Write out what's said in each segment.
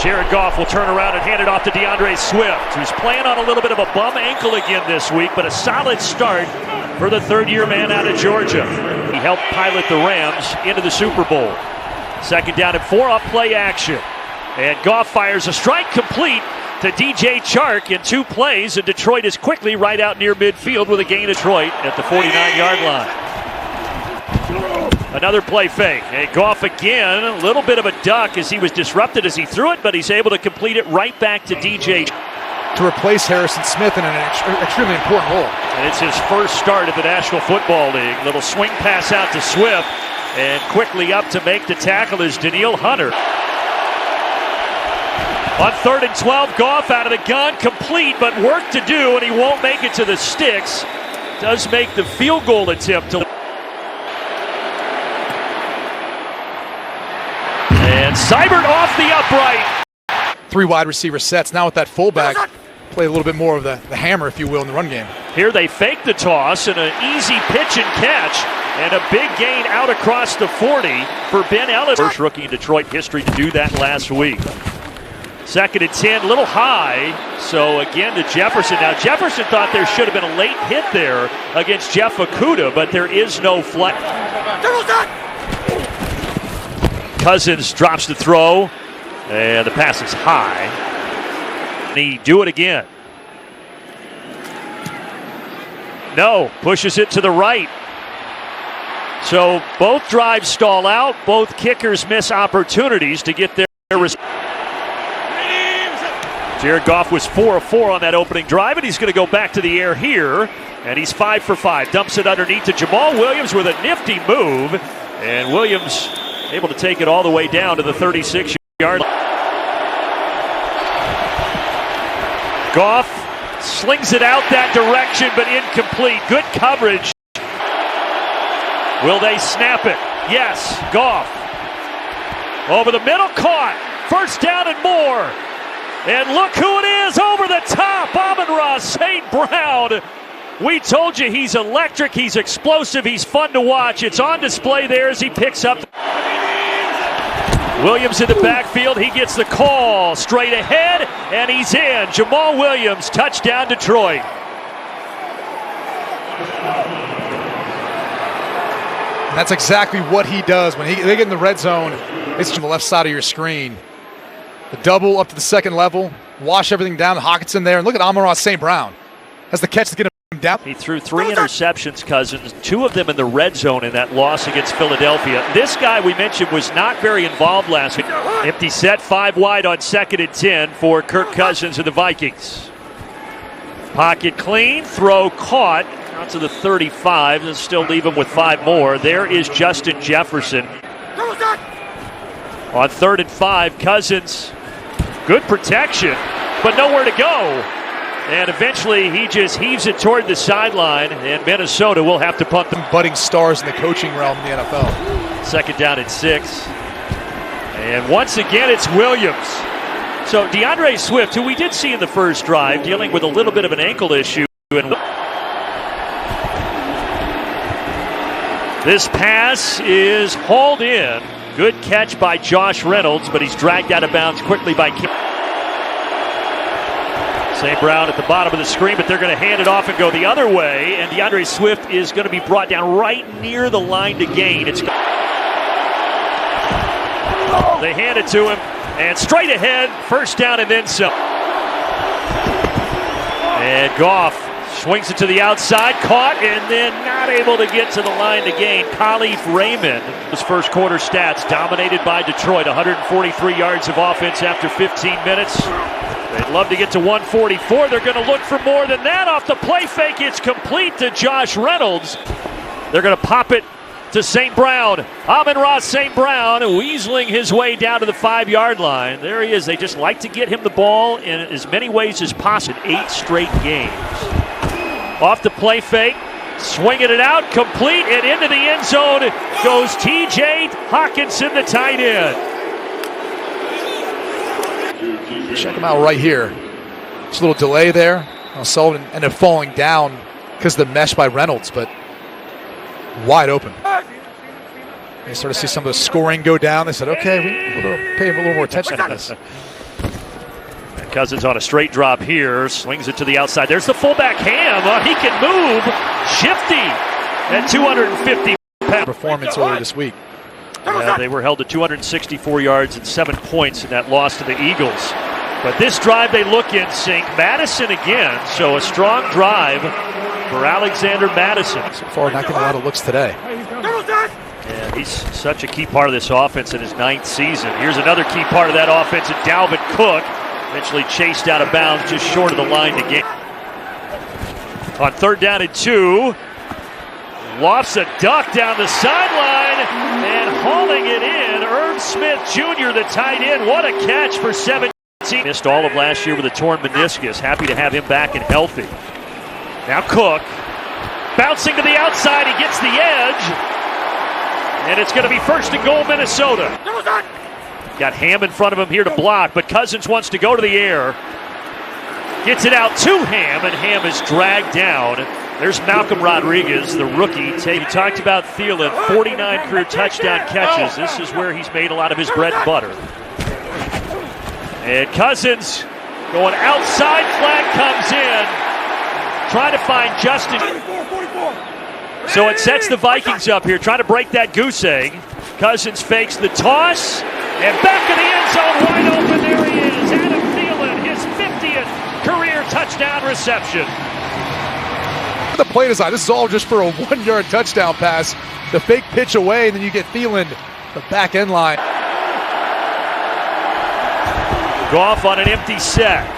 Jared Goff will turn around and hand it off to DeAndre Swift, who's playing on a little bit of a bum ankle again this week, but a solid start for the third-year man out of Georgia. He helped pilot the Rams into the Super Bowl. 2nd down and 4 off play action. And Goff fires a strike complete to DJ Chark in 2 plays, and Detroit is quickly right out near midfield with a gain of Detroit at the 49-yard line. Another play fake. And Goff again, a little bit of a duck as he was disrupted as he threw it, but he's able to complete it right back to DJ. To replace Harrison Smith in an extremely important role. And it's his first start at the National Football League. Little swing pass out to Swift, and quickly up to make the tackle is Danielle Hunter. On 3rd and 12, Goff out of the gun, complete, but work to do, and he won't make it to the sticks. Does make the field goal attempt. And Seibert off the upright. 3 wide receiver sets. Now with that fullback, play a little bit more of the hammer, if you will, in the run game. Here they fake the toss and an easy pitch and catch, and a big gain out across the 40 for Ben Ellis. First rookie in Detroit history to do that last week. 2nd and 10, a little high, so again to Jefferson. Now Jefferson thought there should have been a late hit there against Jeff Okudah, but there is no flag. Cousins drops the throw, and the pass is high. And he do it again. No, pushes it to the right. So both drives stall out, both kickers miss opportunities to get their Jared Goff was 4 of 4 on that opening drive, and he's going to go back to the air here, and he's 5 for 5. Dumps it underneath to Jamal Williams with a nifty move, and Williams able to take it all the way down to the 36-yard line. Goff slings it out that direction, but incomplete. Good coverage. Will they snap it? Yes, Goff. Over the middle, caught. 1st down and more. And look who it is over the top, Amon-Ra St. Brown. We told you he's electric, he's explosive, he's fun to watch. It's on display there as he picks up. Williams in the backfield, he gets the call straight ahead, and he's in. Jamal Williams, touchdown Detroit. And that's exactly what he does when they get in the red zone. It's from the left side of your screen. The double up to the 2nd level, wash everything down. Hockenson there, and look at Amon-Ra St. Brown. That's the catch to get him down. He threw 3 interceptions, Cousins, 2 of them in the red zone in that loss against Philadelphia. This guy we mentioned was not very involved last week. Empty set, 5 wide on 2nd and 10 for Kirk Cousins and the Vikings. Pocket clean, throw caught out to the 35, and still leave him with 5 more. There is Justin Jefferson. On 3rd and 5, Cousins. Good protection, but nowhere to go. And eventually he just heaves it toward the sideline, and Minnesota will have to punt them. Budding stars in the coaching realm in the NFL. 2nd down and 6. And once again, it's Williams. So DeAndre Swift, who we did see in the first drive, dealing with a little bit of an ankle issue. This pass is hauled in. Good catch by Josh Reynolds, but he's dragged out of bounds quickly by St. Brown at the bottom of the screen, but they're going to hand it off and go the other way, and DeAndre Swift is going to be brought down right near the line to gain. They hand it to him, and straight ahead, 1st down and then some. And Goff swings it to the outside, caught, and then not able to get to the line to gain. Khalif Raymond, his first quarter stats, dominated by Detroit. 143 yards of offense after 15 minutes. They'd love to get to 144. They're going to look for more than that off the play fake. It's complete to Josh Reynolds. They're going to pop it to St. Brown. Amon-Ra St. Brown weaseling his way down to the 5-yard line. There he is. They just like to get him the ball in as many ways as possible. 8 straight games. Off the play fake, swinging it out, complete, and into the end zone goes T.J. Hockenson, the tight end. Check him out right here. Just a little delay there. Sullivan ended up falling down because of the mesh by Reynolds, but wide open. They started to see some of the scoring go down. They said, okay, we'll pay a little more attention to this. Cousins on a straight drop here, swings it to the outside. There's the fullback Ham. He can move. Shifty at 250 pounds. Performance earlier this week. They were held to 264 yards and 7 points in that loss to the Eagles. But this drive they look in sync. Madison again, so a strong drive for Alexander Madison. So far, not getting a lot of looks today. Yeah, he's such a key part of this offense in his 9th season. Here's another key part of that offense, and Dalvin Cook eventually chased out of bounds just short of the line to gain. On 3rd down and 2, lofts a duck down the sideline and hauling it in. Irv Smith Jr., the tight end. What a catch for 17. Missed all of last year with a torn meniscus. Happy to have him back and healthy. Now Cook bouncing to the outside. He gets the edge. And it's going to be 1st and goal, Minnesota. Got Ham in front of him here to block, but Cousins wants to go to the air. Gets it out to Ham, and Ham is dragged down. There's Malcolm Rodriguez, the rookie. You talked about Thielen, 49 career touchdown catches. This is where he's made a lot of his bread and butter. And Cousins going outside, flag comes in. Trying to find Justin. So it sets the Vikings up here, trying to break that goose egg. Cousins fakes the toss, and back in the end zone, wide open, there he is. Adam Thielen, his 50th career touchdown reception. The play design, this is all just for a 1-yard touchdown pass. The fake pitch away, and then you get Thielen, the back end line. Goff on an empty set.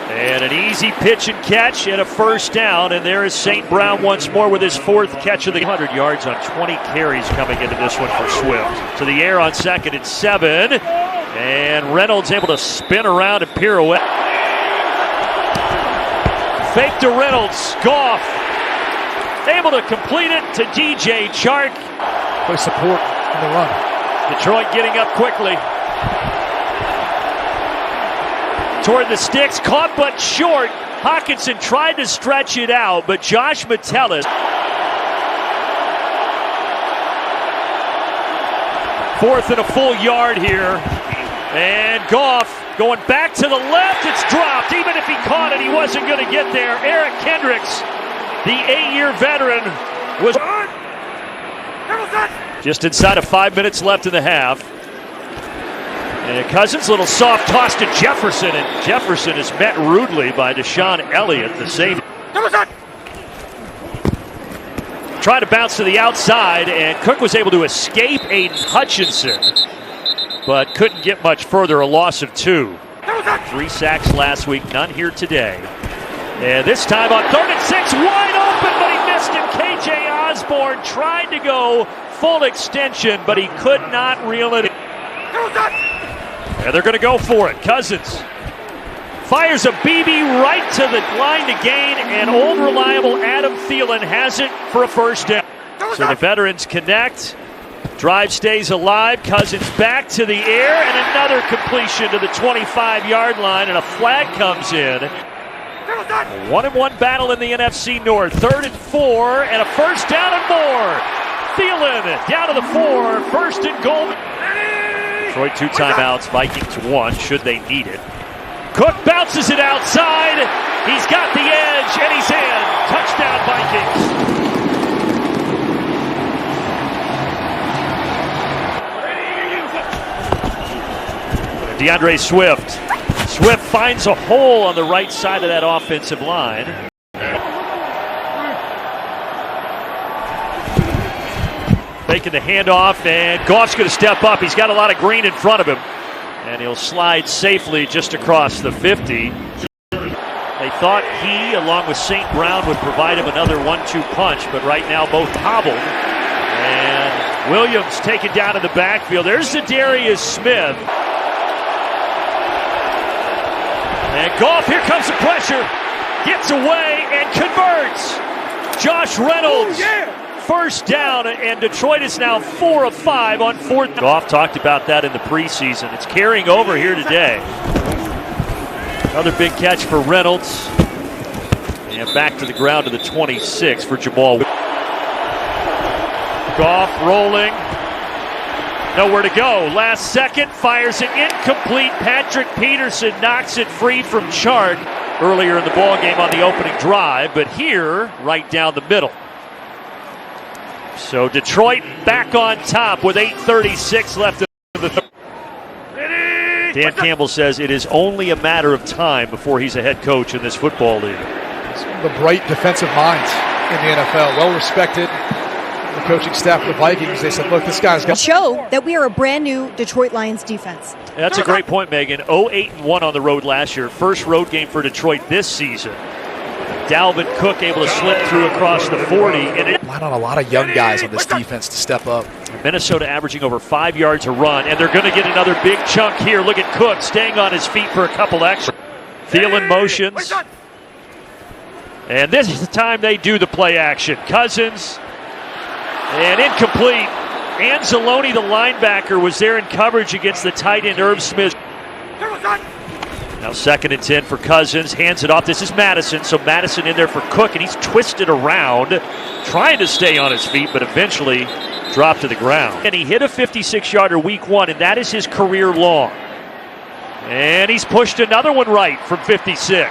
And an easy pitch and catch and a 1st down. And there is St. Brown once more with his 4th catch of the 100 yards on 20 carries coming into this one for Swift. To the air on 2nd and 7. And Reynolds able to spin around and pirouette. Fake to Reynolds. Goff able to complete it to DJ Chark. Play support in the run. Detroit getting up quickly. Toward the sticks, caught but short. Hockenson tried to stretch it out, but Josh Metellus. 4th and a full yard here. And Goff going back to the left. It's dropped. Even if he caught it, he wasn't going to get there. Eric Kendricks, the 8-year veteran, was just inside of 5 minutes left in the half. And Cousins, little soft toss to Jefferson, and Jefferson is met rudely by Deshaun Elliott, the safety. Trying to bounce to the outside, and Cook was able to escape Aiden Hutchinson, but couldn't get much further, a loss of 2. 3 sacks last week, none here today. And this time on 3rd and 6, wide open, but he missed him. KJ Osborne tried to go full extension, but he could not reel it in. And they're going to go for it. Cousins fires a BB right to the line to gain, and old reliable Adam Thielen has it for a 1st down. So the veterans connect. Drive stays alive. Cousins back to the air, and another completion to the 25-yard line, and a flag comes in. A 1-1 battle in the NFC North. 3rd and 4, and a 1st down and more. Thielen down to the 4. 1st and goal. Detroit 2 timeouts, Vikings 1, should they need it. Cook bounces it outside. He's got the edge, and he's in. Touchdown, Vikings. DeAndre Swift. Swift finds a hole on the right side of that offensive line. Making the handoff, and Goff's going to step up. He's got a lot of green in front of him, and he'll slide safely just across the 50. They thought he, along with St. Brown, would provide him another 1-2 punch, but right now both hobbled. And Williams taken down in the backfield. There's Zadarius Smith. And Goff, here comes the pressure. Gets away and converts. Josh Reynolds. 1st down, and Detroit is now 4 of 5 on 4th. Goff talked about that in the preseason. It's carrying over here today. Another big catch for Reynolds. And back to the ground to the 26 for Jamal. Goff rolling. Nowhere to go. Last second, fires it incomplete. Patrick Peterson knocks it free from Chart earlier in the ball game on the opening drive, but here, right down the middle. So Detroit back on top with 8:36 left in the third. Dan Campbell says it is only a matter of time before he's a head coach in this football league. The bright defensive minds in the NFL, well respected. The coaching staff of the Vikings, they said, look, this guy's got show that we are a brand new Detroit Lions defense. That's a great point, Megan. 0-8-1 on the road last year. First road game for Detroit this season. Dalvin Cook able to slip through across the 40. And not on a lot of young guys on this defense to step up. Minnesota averaging over 5 yards a run, and they're going to get another big chunk here. Look at Cook staying on his feet for a couple extra. Thielen motions. And this is the time they do the play action. Cousins. And incomplete. Anzalone, the linebacker, was there in coverage against the tight end Irv Smith. Now 2nd and 10 for Cousins. Hands it off. This is Madison. So Madison in there for Cook, and he's twisted around, trying to stay on his feet, but eventually dropped to the ground. And he hit a 56-yarder week 1, and that is his career long. And he's pushed another one right from 56.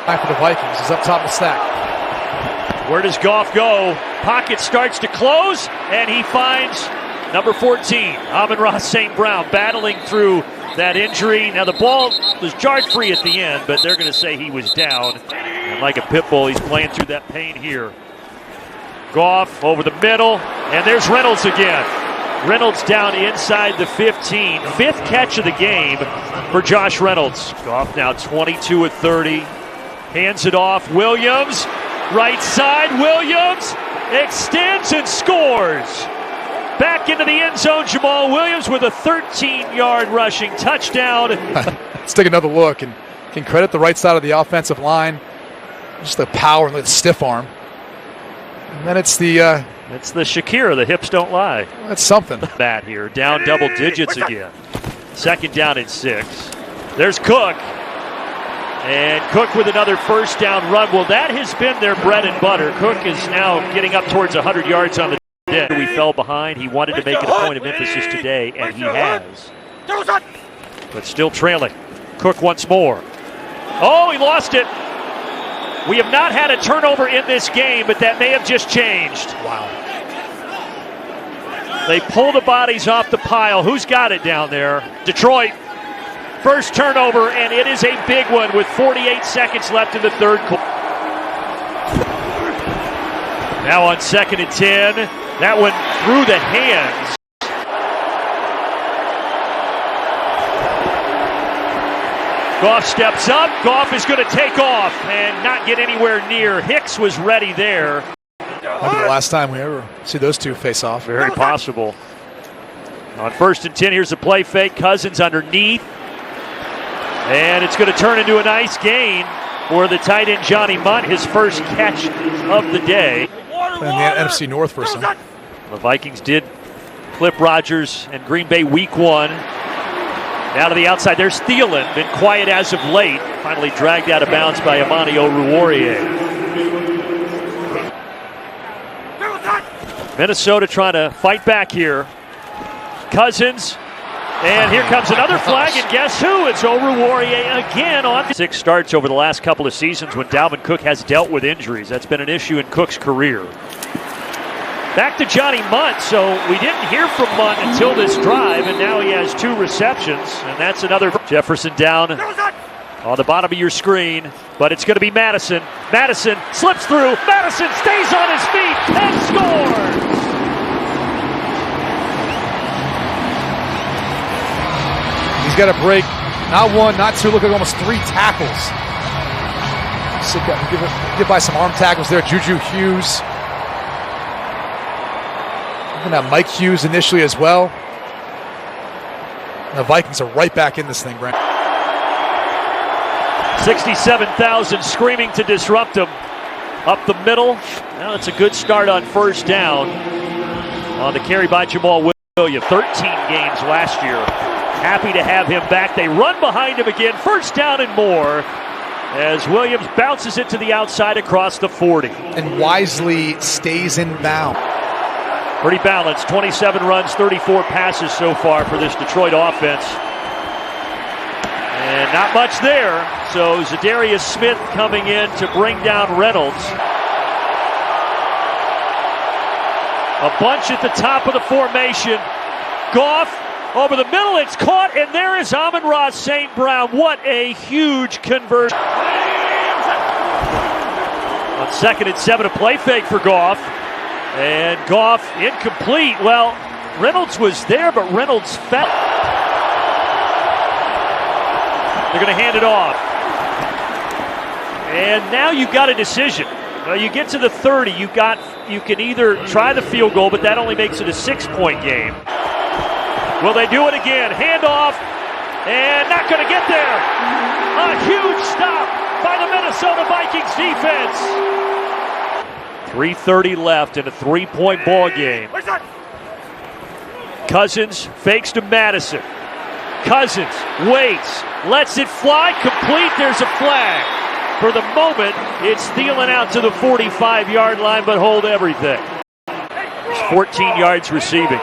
After the Vikings is up top of the stack. Where does Goff go? Pocket starts to close, and he finds number 14, Amon-Ra St. Brown, battling through that injury. Now the ball was jarred free at the end, but they're going to say he was down. And like a pit bull, he's playing through that pain here. Goff over the middle, and there's Reynolds again. Reynolds down inside the 15. 5th catch of the game for Josh Reynolds. Goff now 22 of 30. Hands it off. Williams, right side. Williams extends and scores. Back into the end zone, Jamal Williams with a 13-yard rushing touchdown. Let's take another look and can credit the right side of the offensive line. Just the power and the stiff arm. And then it's the Shakira, the hips don't lie. That's something. Bat here, down double digits again. 2nd down and 6. There's Cook. And Cook with another 1st down run. Well, that has been their bread and butter. Cook is now getting up towards 100 yards on the day. We fell behind. He wanted to make it a point of emphasis today, and he has. But still trailing. Cook once more. Oh, he lost it. We have not had a turnover in this game, but that may have just changed. Wow. They pull the bodies off the pile. Who's got it down there? Detroit. First turnover, and it is a big one with 48 seconds left in the third quarter. Now on 2nd and 10. That one through the hands. Goff steps up. Goff is going to take off and not get anywhere near. Hicks was ready there. Might be the last time we ever see those two face off. Very possible. On 1st and 10, here's a play fake. Cousins underneath. And it's going to turn into a nice gain for the tight end Johnny Munt, his first catch of the day. Playing the NFC North for some. The Vikings did clip Rodgers and Green Bay week 1. Now to the outside, there's Thielen, been quiet as of late. Finally dragged out of bounds by Amani Oruwariye. Minnesota trying to fight back here. Cousins, and here comes another flag, and guess who? It's Oruwariye again on 6 starts over the last couple of seasons when Dalvin Cook has dealt with injuries. That's been an issue in Cook's career. Back to Johnny Munt, so we didn't hear from Munt until this drive, and now he has 2 receptions, and that's another. Jefferson down on the bottom of your screen, but it's going to be Madison. Madison slips through. Madison stays on his feet and scores! He's got a break. Not 1, not 2, look at almost 3 tackles. So get by some arm tackles there. Juju Hughes. And Mike Hughes initially as well. And the Vikings are right back in this thing, Brent. 67,000 screaming to disrupt him. Up the middle. Now it's a good start on 1st down. On the carry by Jamal Williams. 13 games last year. Happy to have him back. They run behind him again. 1st down and more. As Williams bounces it to the outside across the 40. And wisely stays in bounds. Pretty balanced. 27 runs, 34 passes so far for this Detroit offense. And not much there. So Zadarius Smith coming in to bring down Reynolds. A bunch at the top of the formation. Goff over the middle. It's caught, and there is Amon-Ra St. Brown. What a huge conversion. On 2nd and 7, a play fake for Goff. And Goff incomplete. Well, Reynolds was there, but Reynolds fell. They're going to hand it off. And now you've got a decision. You get to the 30, you can either try the field goal, but that only makes it a 6-point game. Will they do it again? Handoff, and not going to get there. A huge stop by the Minnesota Vikings defense. 3:30 left in a 3-point ball game. Cousins fakes to Madison. Cousins waits, lets it fly, complete. There's a flag. For the moment, it's Thielen out to the 45-yard line, but hold everything. He's 14 yards receiving.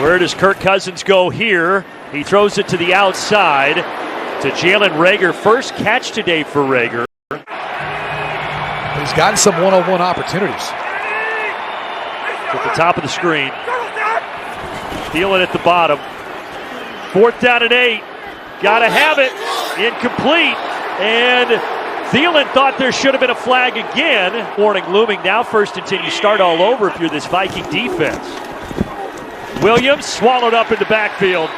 Where does Kirk Cousins go here? He throws it to the outside to Jalen Reagor. First catch today for Reagor. He's gotten some one-on-one opportunities. At the top of the screen. Thielen at the bottom. 4th down and 8. Gotta have it. Incomplete. And Thielen thought there should have been a flag again. Warning looming now. 1st and 10. You start all over if you're this Viking defense. Williams swallowed up in the backfield.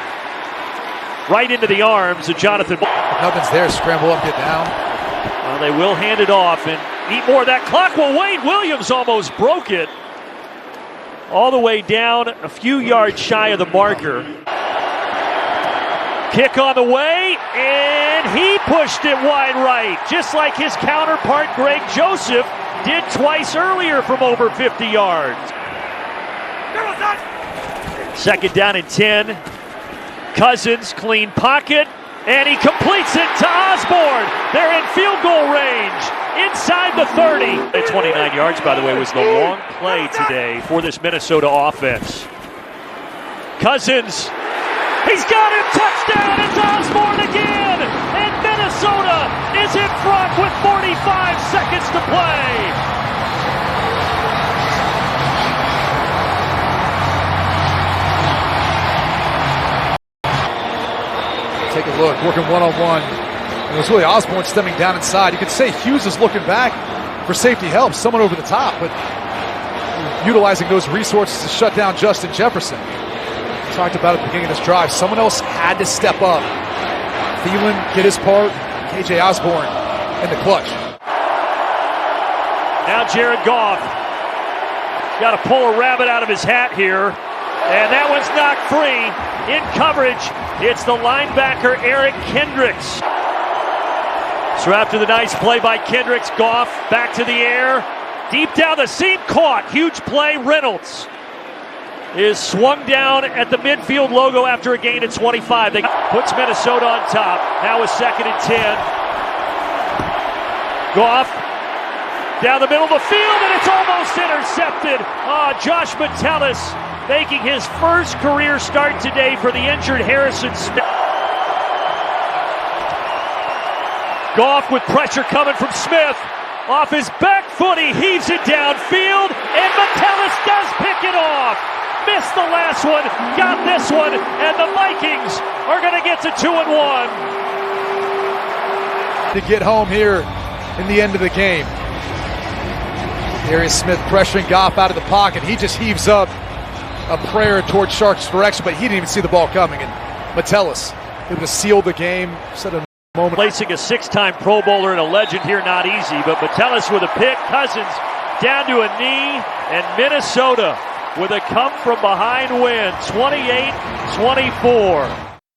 Right into the arms of Jonathan. If nothing's there, scramble up, get down. Well, they will hand it off and eat more of that clock. Well, Wade Williams almost broke it. All the way down, a few yards shy of the marker. Kick on the way, and he pushed it wide right, just like his counterpart Greg Joseph did twice earlier from over 50 yards. 2nd down and 10. Cousins, clean pocket, and he completes it to Osborne. They're in field goal range, inside the 30. At 29 yards, by the way, was the long play today for this Minnesota offense. Cousins. He's got him, touchdown, it's Osborne again, and Minnesota is in front with 45 seconds to play. Take a look, working one-on-one. And it was really Osborne stemming down inside. You could say Hughes is looking back for safety help, someone over the top, but utilizing those resources to shut down Justin Jefferson. Talked about at the beginning of this drive. Someone else had to step up. Thielen get his part. KJ Osborne in the clutch. Now Jared Goff. Got to pull a rabbit out of his hat here. And that one's knocked free. In coverage, it's the linebacker Eric Kendricks. So after the nice play by Kendricks, Goff back to the air. Deep down the seam, caught. Huge play. Reynolds is swung down at the midfield logo after a gain of 25. They puts Minnesota on top. Now a 2nd and 10. Goff down the middle of the field, and it's almost intercepted. Josh Metellus making his first career start today for the injured Harrison Smith. Goff with pressure coming from Smith. Off his back foot, he heaves it downfield, and Metellus does pick it off. Missed the last one, got this one, and the Vikings are going to get to 2-1. To get home here in the end of the game. Darius Smith pressuring Goff out of the pocket. He just heaves up a prayer towards Sharks' direction, but he didn't even see the ball coming. And Metellus able to seal the game. Set a moment. Placing a 6-time Pro Bowler and a legend here, not easy, but Metellus with a pick. Cousins down to a knee, and Minnesota with a come-from-behind win, 28-24.